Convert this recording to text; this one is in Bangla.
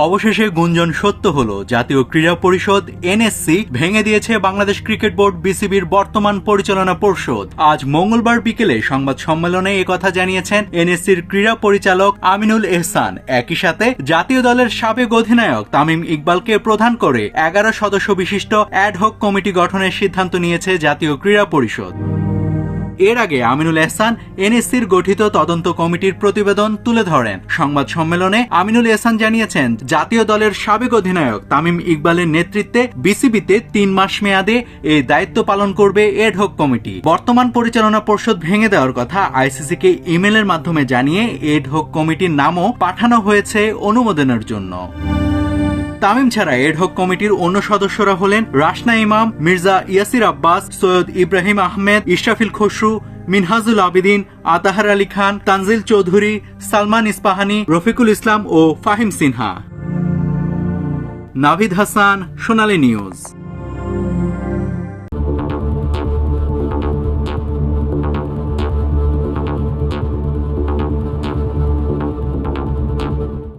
অবশেষে গুঞ্জন সত্য হলো, জাতীয় ক্রীড়া পরিষদ এনএসসি ভেঙে দিয়েছে বাংলাদেশ ক্রিকেট বোর্ড বিসিবির বর্তমান পরিচালনা পর্ষদ। আজ মঙ্গলবার বিকেলে সংবাদ সম্মেলনে একথা জানিয়েছেন এনএসসির ক্রীড়া পরিচালক আমিনুল এহসান। একই সাথে জাতীয় দলের সাবেক অধিনায়ক তামিম ইকবালকে প্রধান করে 11 সদস্য বিশিষ্ট অ্যাডহক কমিটি গঠনের সিদ্ধান্ত নিয়েছে জাতীয় ক্রীড়া পরিষদ। এর আগে আমিনুল এহসান এনএসসির গঠিত তদন্ত কমিটির প্রতিবেদন তুলে ধরেন। সংবাদ সম্মেলনে আমিনুল এহসান জানিয়েছেন, জাতীয় দলের সাবেক অধিনায়ক তামিম ইকবালের নেতৃত্বে বিসিবিতে 3 মাস মেয়াদে এই দায়িত্ব পালন করবে এডহক কমিটি। বর্তমান পরিচালনা পর্ষদ ভেঙে দেওয়ার কথা আইসিসিকে ইমেলের মাধ্যমে জানিয়ে এডহক কমিটির নামও পাঠানো হয়েছে অনুমোদনের জন্য। তামিম ছাড়া এডহক কমিটির অন্য সদস্যরা হলেন রাশনা ইমাম, মির্জা ইয়াসির আব্বাস, সৈয়দ ইব্রাহিম আহমেদ, ইশরাফিল খসরু, মিনহাজুল আবিদিন, আতাহার আলী খান, তানজিল চৌধুরী, সালমান ইস্পাহানি, রফিকুল ইসলাম ও ফাহিম সিনহা। নাভিদ হাসান, সোনালী নিউজ।